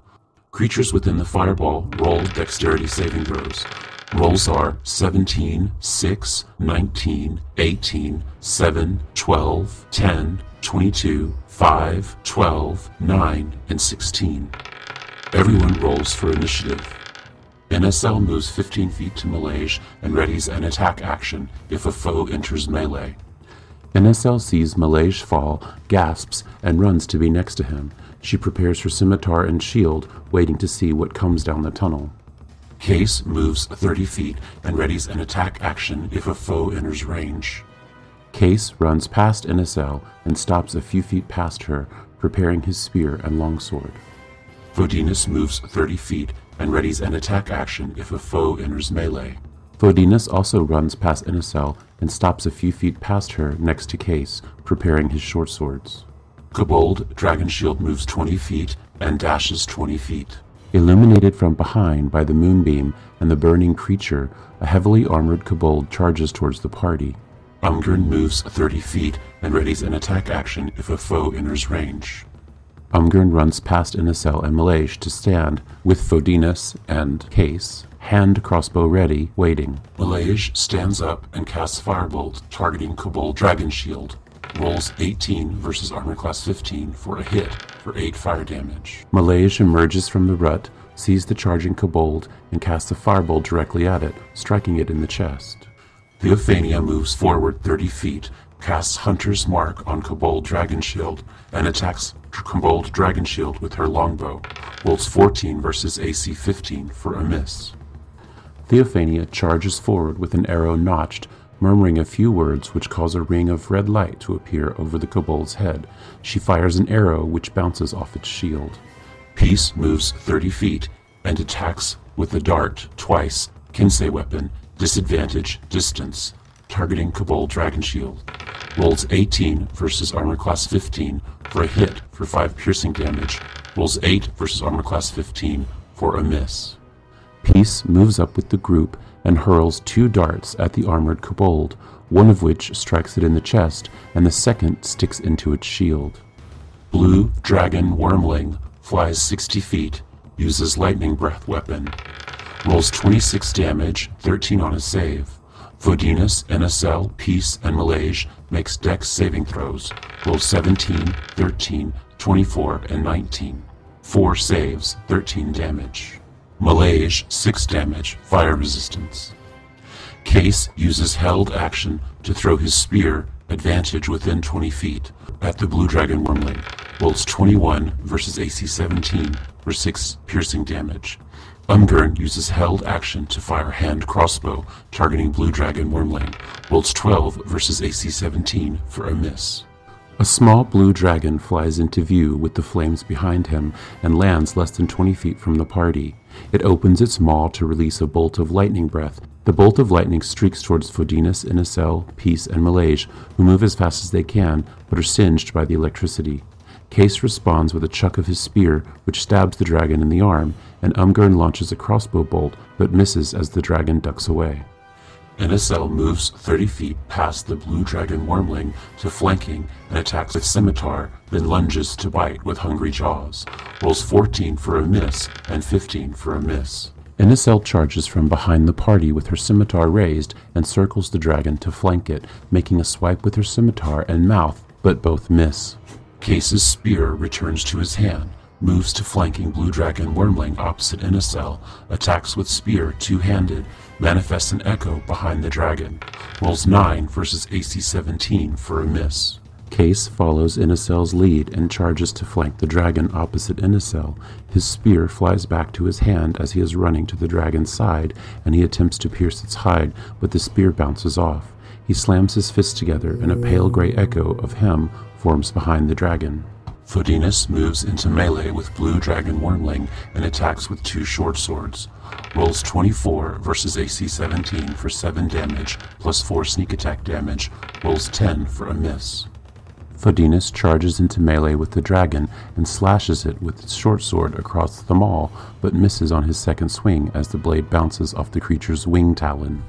Creatures within the fireball roll dexterity saving throws. Rolls are 17, 6, 19, 18, 7, 12, 10, 22, 5, 12, 9, and 16. Everyone rolls for initiative. NSL moves 15 feet to Malaysia and readies an attack action if a foe enters melee. NSL sees Malaysia fall, gasps, and runs to be next to him. She prepares her scimitar and shield, waiting to see what comes down the tunnel. Case moves 30 feet and readies an attack action if a foe enters range. Case runs past NSL and stops a few feet past her, preparing his spear and longsword. Vodinus moves 30 feet and readies an attack action if a foe enters melee. Vodinus also runs past NSL and stops a few feet past her next to Case, preparing his short swords. Kobold Dragon Shield moves 20 feet and dashes 20 feet. Illuminated from behind by the moonbeam and the burning creature, a heavily armored kobold charges towards the party. Umgren moves 30 feet and readies an attack action if a foe enters range. Umgren runs past Inicel and Malaysia to stand with Vodinus and Case, hand crossbow ready, waiting. Malaysia stands up and casts Firebolt, targeting Kobold Dragon Shield. Rolls 18 versus Armor Class 15 for a hit for 8 fire damage. Malaysia emerges from the rut, sees the charging kobold, and casts a firebolt directly at it, striking it in the chest. Theophania moves forward 30 feet, casts Hunter's Mark on Kobold Dragon Shield, and attacks Kobold Dragon Shield with her longbow. Rolls 14 versus AC 15 for a miss. Theophania charges forward with an arrow notched, murmuring a few words which cause a ring of red light to appear over the kobold's head. She fires an arrow which bounces off its shield. Peace moves 30 feet and attacks with a dart twice, Kinsei weapon, disadvantage, distance, targeting Kobold Dragon Shield. Rolls 18 versus Armor Class 15 for a hit for 5 piercing damage. Rolls 8 versus Armor Class 15 for a miss. Peace moves up with the group and hurls 2 darts at the armored kobold, one of which strikes it in the chest and the second sticks into its shield. Blue Dragon Wormling flies 60 feet, uses Lightning Breath weapon. Rolls 26 damage, 13 on a save. Vodinus, NSL, Peace, and Malaysia makes dex saving throws. Rolls 17, 13, 24, and 19. 4 saves, 13 damage. Malaysia, 6 damage, fire resistance. Case uses held action to throw his spear, advantage within 20 feet, at the Blue Dragon Wormling. Rolls 21 versus AC 17 for 6 piercing damage. Umgern uses held action to fire hand crossbow, targeting Blue Dragon Wormling. Rolls 12 versus AC 17 for a miss. A small blue dragon flies into view with the flames behind him and lands less than 20 feet from the party. It opens its maw to release a bolt of lightning breath. The bolt of lightning streaks towards Vodinus, Inicel, Peace, and Malaysia, who move as fast as they can, but are singed by the electricity. Case responds with a chuck of his spear, which stabs the dragon in the arm, and Umgern launches a crossbow bolt, but misses as the dragon ducks away. NSL moves 30 feet past the Blue Dragon Wormling to flanking and attacks with scimitar, then lunges to bite with hungry jaws. Rolls 14 for a miss and 15 for a miss. NSL charges from behind the party with her scimitar raised and circles the dragon to flank it, making a swipe with her scimitar and mouth, but both miss. Case's spear returns to his hand, moves to flanking Blue Dragon Wormling opposite Inacel, attacks with spear two-handed, manifests an echo behind the dragon, rolls 9 versus AC 17 for a miss. Case follows Inacel's lead and charges to flank the dragon opposite Inacel. His spear flies back to his hand as he is running to the dragon's side, and he attempts to pierce its hide, but the spear bounces off. He slams his fists together, and a pale gray echo of him forms behind the dragon. Fodinus moves into melee with Blue Dragon Wormling and attacks with 2 short swords. Rolls 24 versus AC 17 for 7 damage, plus 4 sneak attack damage, rolls 10 for a miss. Fodinus charges into melee with the dragon and slashes it with its short sword across the maul, but misses on his second swing as the blade bounces off the creature's wing talon.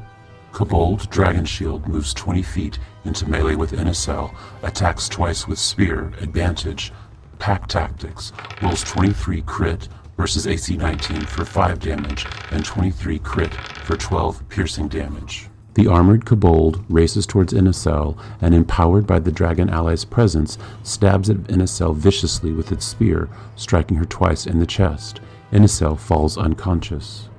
Kobold Dragon Shield moves 20 feet into melee with Inacel, attacks twice with spear, advantage, pack tactics, rolls 23 crit versus AC 19 for 5 damage, and 23 crit for 12 piercing damage. The armored kobold races towards Inacel and, empowered by the dragon ally's presence, stabs at Inacel viciously with its spear, striking her twice in the chest. Inacel falls unconscious.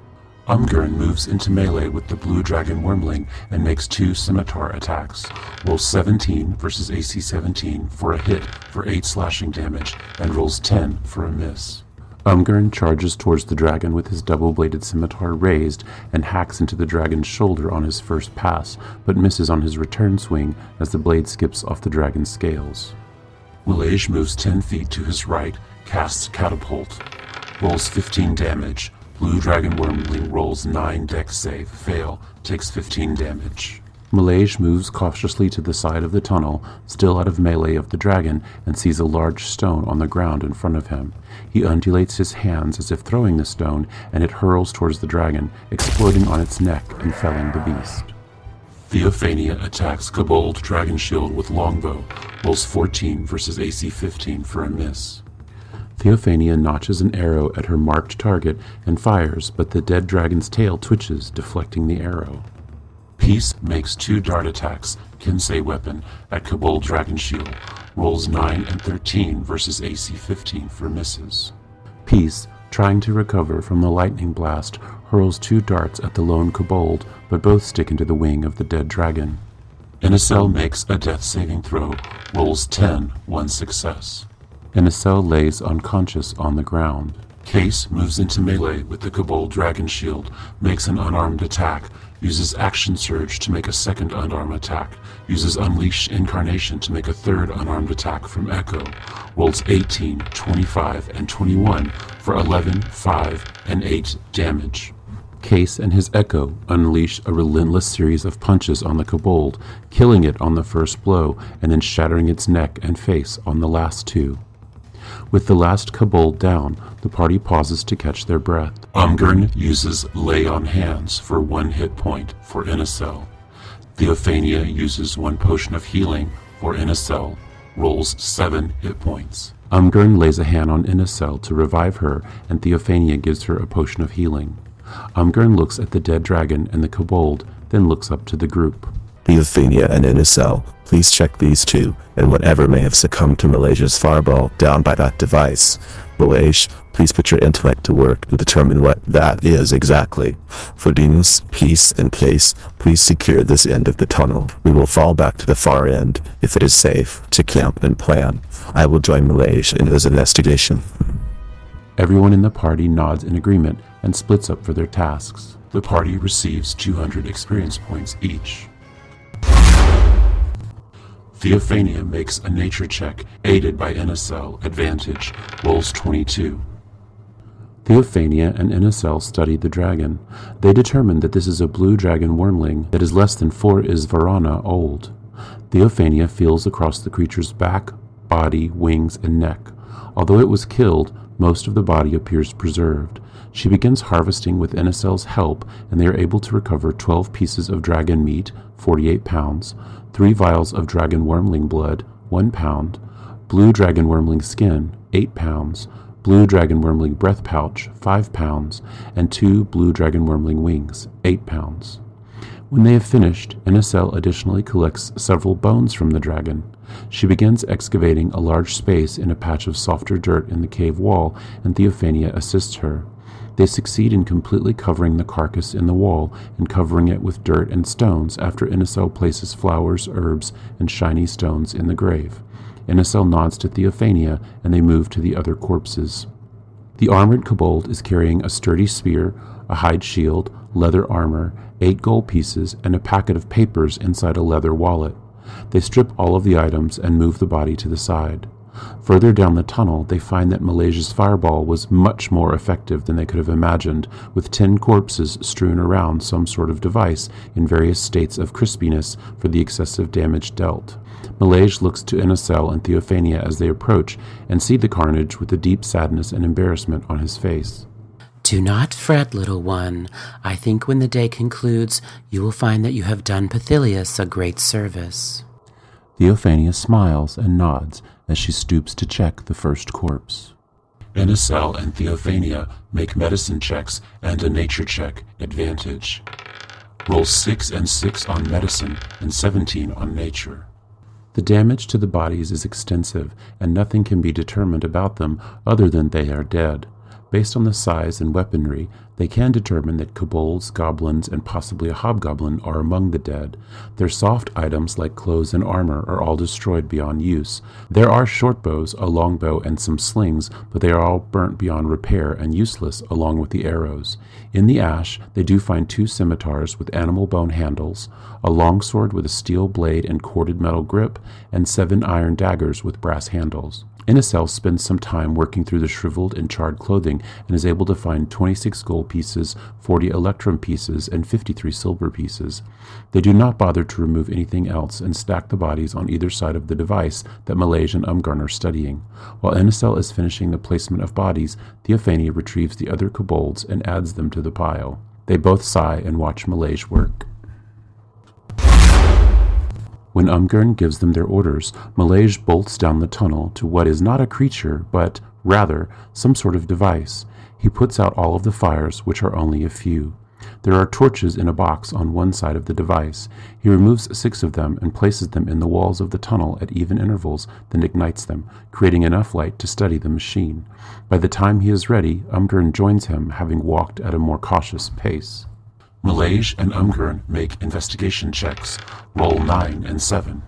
Umgurn moves into melee with the Blue Dragon Wormling and makes 2 scimitar attacks. Rolls 17 versus AC 17 for a hit for 8 slashing damage, and rolls 10 for a miss. Umgurn charges towards the dragon with his double-bladed scimitar raised and hacks into the dragon's shoulder on his first pass, but misses on his return swing as the blade skips off the dragon's scales. Millage moves 10 feet to his right, casts Catapult. Rolls 15 damage. Blue Dragon Wormling rolls 9 dex save, fail, takes 15 damage. Millage moves cautiously to the side of the tunnel, still out of melee of the dragon, and sees a large stone on the ground in front of him. He undulates his hands as if throwing the stone, and it hurls towards the dragon, exploding on its neck and felling the beast. Theophania attacks Kobold Dragon Shield with longbow, rolls 14 versus AC 15 for a miss. Theophania notches an arrow at her marked target and fires, but the dead dragon's tail twitches, deflecting the arrow. Peace makes 2 dart attacks, Kinsei weapon, at Kobold Dragon Shield, rolls 9 and 13 versus AC 15 for misses. Peace, trying to recover from the lightning blast, hurls 2 darts at the lone kobold, but both stick into the wing of the dead dragon. Inacel makes a death saving throw, rolls 10, 1 success. Inacel lays unconscious on the ground. Case moves into melee with the Kobold Dragon Shield, makes an unarmed attack, uses Action Surge to make a second unarmed attack, uses Unleash Incarnation to make a third unarmed attack from Echo, rolls 18, 25, and 21 for 11, 5, and 8 damage. Case and his Echo unleash a relentless series of punches on the kobold, killing it on the first blow and then shattering its neck and face on the last 2. With the last kobold down, the party pauses to catch their breath. Umgurn uses Lay on Hands for 1 hit point for Inacel. Theophania uses 1 potion of healing for Inacel, rolls 7 hit points. Umgurn lays a hand on Inacel to revive her, and Theophania gives her a potion of healing. Umgurn looks at the dead dragon and the kobold, then looks up to the group. Theophania and Inacel, please check these 2, and whatever may have succumbed to Millage's fireball down by that device. Millage, please put your intellect to work to determine what that is exactly. Fodinus, Peace, and Case, please secure this end of the tunnel. We will fall back to the far end, if it is safe, to camp and plan. I will join Millage in his investigation. Everyone in the party nods in agreement and splits up for their tasks. The party receives 200 experience points each. Theophania makes a nature check, aided by Inacel, advantage, rolls 22. Theophania and Inacel study the dragon. They determine that this is a blue dragon wormling that is less than 4 Isvarana old. Theophania feels across the creature's back, body, wings, and neck. Although it was killed, most of the body appears preserved. She begins harvesting with Inacel's help, and they are able to recover 12 pieces of dragon meat, 48 pounds, 3 vials of dragon wormling blood, 1 pound, blue dragon wormling skin, 8 pounds, blue dragon wormling breath pouch, 5 pounds, and 2 blue dragon wormling wings, 8 pounds. When they have finished, Inacel additionally collects several bones from the dragon. She begins excavating a large space in a patch of softer dirt in the cave wall, and Theophania assists her. They succeed in completely covering the carcass in the wall and covering it with dirt and stones after Inicel places flowers, herbs, and shiny stones in the grave. Inicel nods to Theophania, and they move to the other corpses. The armored kobold is carrying a sturdy spear, a hide shield, leather armor, 8 gold pieces, and a packet of papers inside a leather wallet. They strip all of the items and move the body to the side. Further down the tunnel, they find that Malaysia's fireball was much more effective than they could have imagined, with 10 corpses strewn around some sort of device in various states of crispiness for the excessive damage dealt. Malaysia looks to Inicel and Theophania as they approach and see the carnage with a deep sadness and embarrassment on his face. Do not fret, little one. I think when the day concludes, you will find that you have done Pithilius a great service. Theophania smiles and nods as she stoops to check the first corpse. Inicel and Theophania make medicine checks and a nature check, advantage. Roll 6 and 6 on medicine and 17 on nature. The damage to the bodies is extensive, and nothing can be determined about them other than they are dead. Based on the size and weaponry, they can determine that kobolds, goblins, and possibly a hobgoblin are among the dead. Their soft items like clothes and armor are all destroyed beyond use. There are short bows, a longbow, and some slings, but they are all burnt beyond repair and useless along with the arrows. In the ash, they do find 2 scimitars with animal bone handles, a longsword with a steel blade and corded metal grip, and 7 iron daggers with brass handles. Inicel spends some time working through the shriveled and charred clothing and is able to find 26 gold pieces, 40 electrum pieces, and 53 silver pieces. They do not bother to remove anything else and stack the bodies on either side of the device that Malaysia and Umgarn are studying. While Inicel is finishing the placement of bodies, Theophania retrieves the other kobolds and adds them to the pile. They both sigh and watch Malaysia work. When Umgarn gives them their orders, Malaysia bolts down the tunnel to what is not a creature, but, rather, some sort of device. He puts out all of the fires, which are only a few. There are torches in a box on one side of the device. He removes 6 of them and places them in the walls of the tunnel at even intervals, then ignites them, creating enough light to study the machine. By the time he is ready, Umgarn joins him, having walked at a more cautious pace. Malaysia and Umgarn make investigation checks. Roll 9 and 7.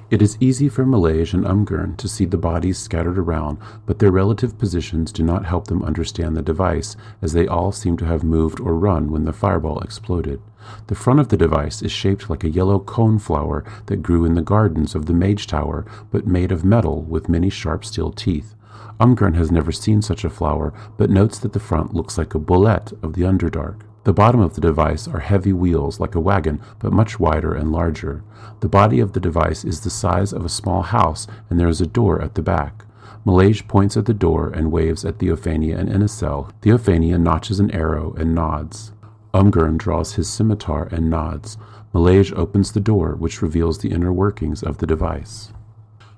It is easy for Malaysia and Umgarn to see the bodies scattered around, but their relative positions do not help them understand the device, as they all seem to have moved or run when the fireball exploded. The front of the device is shaped like a yellow cone flower that grew in the gardens of the Mage Tower, but made of metal with many sharp steel teeth. Umgarn has never seen such a flower, but notes that the front looks like a bullet of the Underdark. The bottom of the device are heavy wheels like a wagon, but much wider and larger. The body of the device is the size of a small house, and there is a door at the back. Malaysia points at the door and waves at Theophania and Inicel. Theophania notches an arrow and nods. Umgarn draws his scimitar and nods. Malaysia opens the door, which reveals the inner workings of the device.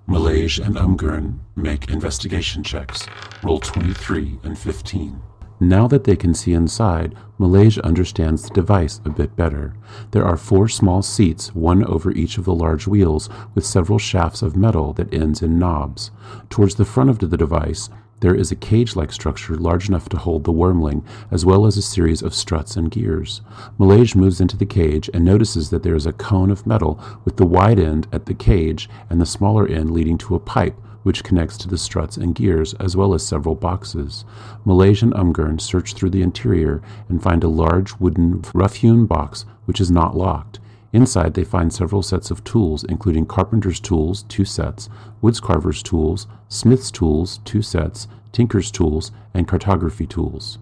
Malaysia and Umgarn make investigation checks. Roll 23 and 15. Now that they can see inside, Malaysia understands the device a bit better. There are 4 small seats, one over each of the large wheels, with several shafts of metal that ends in knobs. Towards the front of the device, there is a cage-like structure large enough to hold the wormling, as well as a series of struts and gears. Malaysia moves into the cage and notices that there is a cone of metal with the wide end at the cage and the smaller end leading to a pipe, which connects to the struts and gears, as well as several boxes. Malaysia and Umgarn search through the interior and find a large wooden, rough-hewn box which is not locked. Inside they find several sets of tools, including carpenter's tools, 2 sets, woodscarver's tools, smith's tools, 2 sets, tinker's tools, and cartography tools.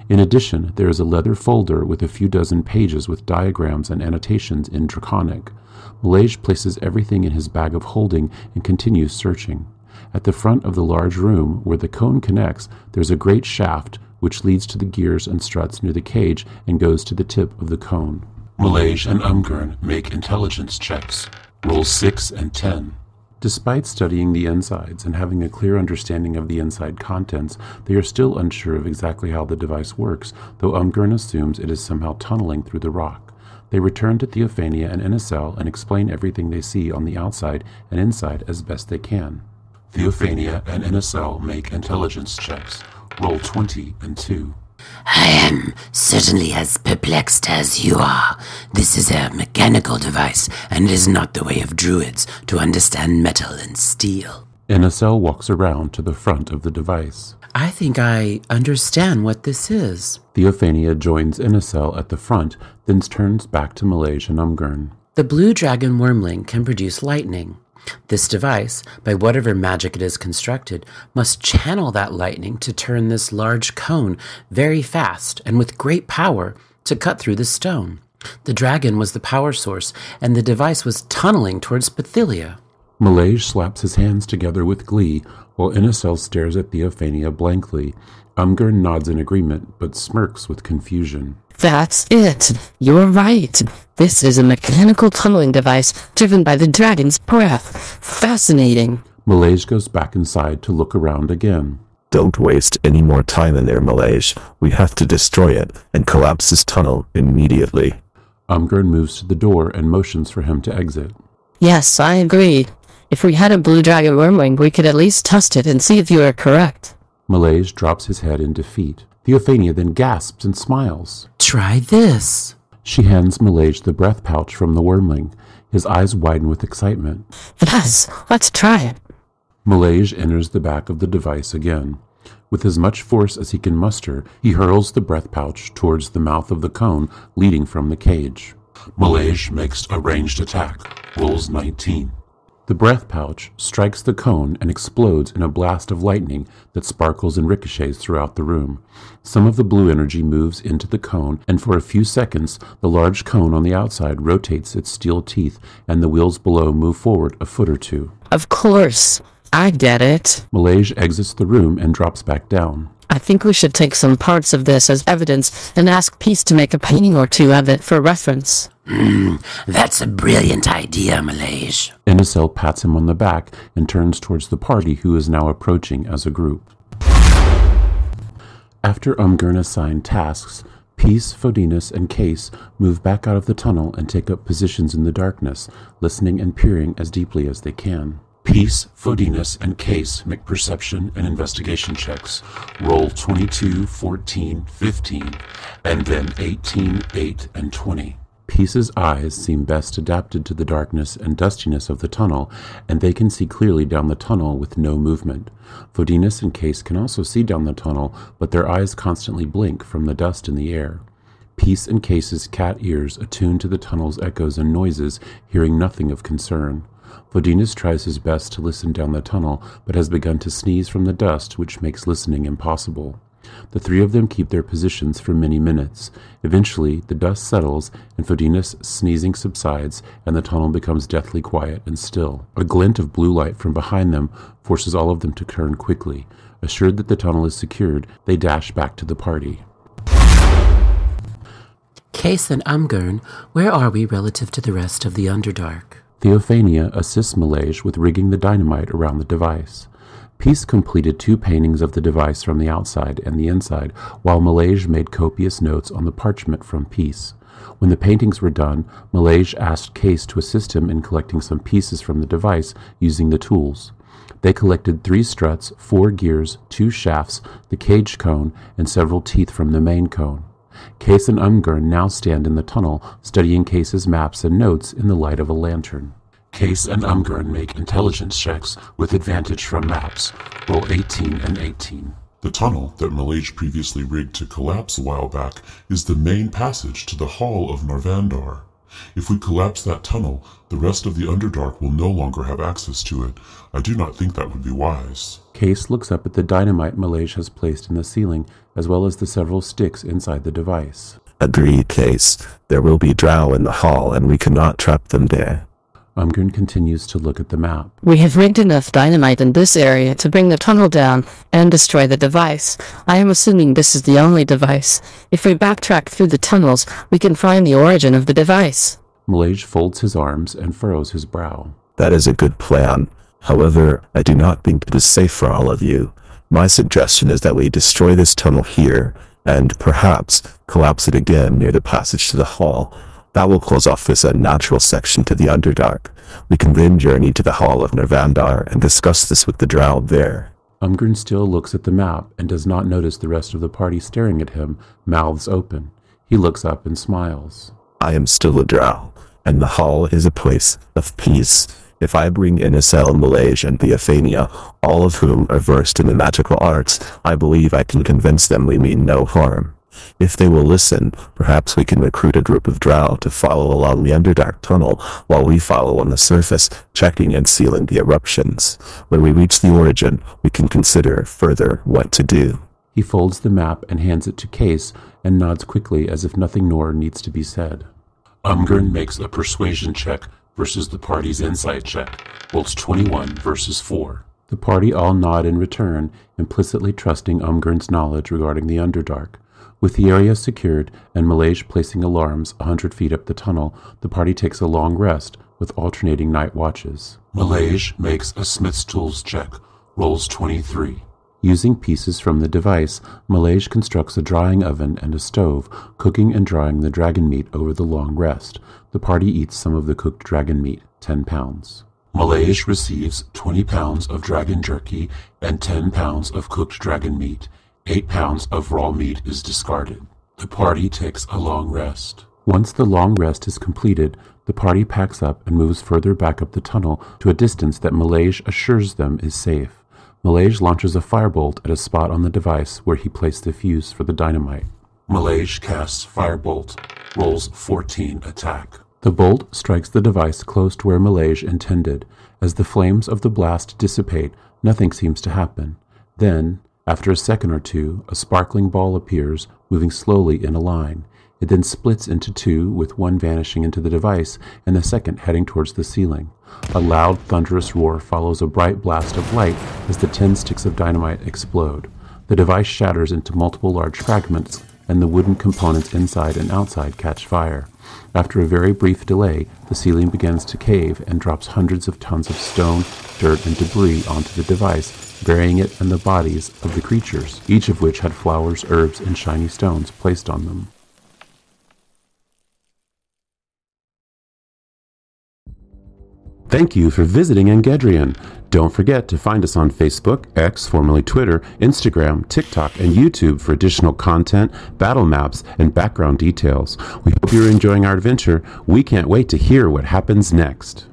In addition, there is a leather folder with a few dozen pages with diagrams and annotations in Draconic. Malaysia places everything in his bag of holding and continues searching. At the front of the large room, where the cone connects, there's a great shaft which leads to the gears and struts near the cage and goes to the tip of the cone. Malaysia and Umgarn make intelligence checks. Roll 6 and 10. Despite studying the insides and having a clear understanding of the inside contents, they are still unsure of exactly how the device works, though Umgarn assumes it is somehow tunneling through the rock. They return to Theophania and Innicel and explain everything they see on the outside and inside as best they can. Theophania and Innicel make intelligence checks. Roll 20 and 2. I am certainly as perplexed as you are. This is a mechanical device, and it is not the way of druids to understand metal and steel. Innicel walks around to the front of the device. I think I understand what this is. Theophania joins Innicel at the front, then turns back to Malaysia and Umgurn. The blue dragon wormling can produce lightning. This device, by whatever magic it is constructed, must channel that lightning to turn this large cone very fast and with great power to cut through the stone. The dragon was the power source, and the device was tunneling towards Pathilia. Malaysia slaps his hands together with glee, while Innicel stares at Theophania blankly. Umgurn nods in agreement, but smirks with confusion. That's it. You're right. This is a mechanical tunneling device driven by the dragon's breath. Fascinating. Malaysia goes back inside to look around again. Don't waste any more time in there, Malaysia. We have to destroy it and collapse this tunnel immediately. Umgurn moves to the door and motions for him to exit. Yes, I agree. If we had a blue dragon wormling, we could at least test it and see if you are correct. Malaysia drops his head in defeat. Theophania then gasps and smiles. Try this. She hands Malaysia the breath pouch from the wormling. His eyes widen with excitement. Yes, let's try it. Malaysia enters the back of the device again. With as much force as he can muster, he hurls the breath pouch towards the mouth of the cone leading from the cage. Malaysia makes a ranged attack. Rolls 19. The breath pouch strikes the cone and explodes in a blast of lightning that sparkles and ricochets throughout the room. Some of the blue energy moves into the cone, and for a few seconds, the large cone on the outside rotates its steel teeth, and the wheels below move forward a foot or two. Of course. I get it. Malaysia exits the room and drops back down. I think we should take some parts of this as evidence and ask Peace to make a painting or two of it for reference. That's a brilliant idea, Malaysia. Innicel pats him on the back and turns towards the party, who is now approaching as a group. After Umgurn assigned tasks, Peace, Fodinus, and Case move back out of the tunnel and take up positions in the darkness, listening and peering as deeply as they can. Peace, Fodinus, and Case make perception and investigation checks. Roll 22, 14, 15, and then 18, 8, and 20. Peace's eyes seem best adapted to the darkness and dustiness of the tunnel, and they can see clearly down the tunnel with no movement. Fodinus and Case can also see down the tunnel, but their eyes constantly blink from the dust in the air. Peace and Case's cat ears attune to the tunnel's echoes and noises, hearing nothing of concern. Fodinus tries his best to listen down the tunnel, but has begun to sneeze from the dust, which makes listening impossible. The three of them keep their positions for many minutes. Eventually, the dust settles, and Fodinus' sneezing subsides, and the tunnel becomes deathly quiet and still. A glint of blue light from behind them forces all of them to turn quickly. Assured that the tunnel is secured, they dash back to the party. Case and Umgurn, where are we relative to the rest of the Underdark? Theophania assists Malaysia with rigging the dynamite around the device. Peace completed 2 paintings of the device from the outside and the inside, while Malaysia made copious notes on the parchment from Peace. When the paintings were done, Malaysia asked Case to assist him in collecting some pieces from the device using the tools. They collected 3 struts, 4 gears, 2 shafts, the cage cone, and several teeth from the main cone. Case and Umgurn now stand in the tunnel, studying Case's maps and notes in the light of a lantern. Case and Umgurn make intelligence checks with advantage from maps. Roll 18 and 18. The tunnel that Malaysia previously rigged to collapse a while back is the main passage to the Hall of Narvandar. If we collapse that tunnel, the rest of the Underdark will no longer have access to it. I do not think that would be wise. Case looks up at the dynamite Malaysia has placed in the ceiling, as well as the several sticks inside the device. Agreed, Case. There will be drow in the hall, and we cannot trap them there. Umgurn continues to look at the map. We have rigged enough dynamite in this area to bring the tunnel down and destroy the device. I am assuming this is the only device. If we backtrack through the tunnels, we can find the origin of the device. Malaysia folds his arms and furrows his brow. That is a good plan. However, I do not think it is safe for all of you. My suggestion is that we destroy this tunnel here, and perhaps collapse it again near the passage to the hall. That will close off this unnatural section to the Underdark. We can then journey to the Hall of Nervandar and discuss this with the drow there. Umgren still looks at the map and does not notice the rest of the party staring at him, mouths open. He looks up and smiles. I am still a drow, and the hall is a place of peace. If I bring in Isel, Malaysia, and Theophania, all of whom are versed in the magical arts, I believe I can convince them we mean no harm. If they will listen, perhaps we can recruit a group of drow to follow along the Underdark tunnel while we follow on the surface, checking and sealing the eruptions. When we reach the origin, we can consider further what to do. He folds the map and hands it to Case and nods quickly as if nothing more needs to be said. Umgren makes a persuasion check versus the party's insight check. Rolls 21 versus 4. The party all nod in return, implicitly trusting Umgren's knowledge regarding the Underdark. With the area secured and Malaysia placing alarms 100 feet up the tunnel, the party takes a long rest with alternating night watches. Malaysia makes a Smith's Tools check. Rolls 23. Using pieces from the device, Malaysia constructs a drying oven and a stove, cooking and drying the dragon meat over the long rest. The party eats some of the cooked dragon meat, 10 pounds. Malaysia receives 20 pounds of dragon jerky and 10 pounds of cooked dragon meat. 8 pounds of raw meat is discarded. The party takes a long rest. Once the long rest is completed, the party packs up and moves further back up the tunnel to a distance that Malaysia assures them is safe. Malaysia launches a firebolt at a spot on the device where he placed the fuse for the dynamite. Malaysia casts Firebolt. Rolls 14 attack. The bolt strikes the device close to where Malaysia intended. As the flames of the blast dissipate, nothing seems to happen. Then, after a second or two, a sparkling ball appears, moving slowly in a line. It then splits into two, with one vanishing into the device and the second heading towards the ceiling. A loud, thunderous roar follows a bright blast of light as the 10 sticks of dynamite explode. The device shatters into multiple large fragments, and the wooden components inside and outside catch fire. After a very brief delay, the ceiling begins to cave and drops hundreds of tons of stone, dirt, and debris onto the device, burying it and the bodies of the creatures, each of which had flowers, herbs, and shiny stones placed on them. Thank you for visiting Engedrian. Don't forget to find us on Facebook, X, formerly Twitter, Instagram, TikTok, and YouTube for additional content, battle maps, and background details. We hope you're enjoying our adventure. We can't wait to hear what happens next.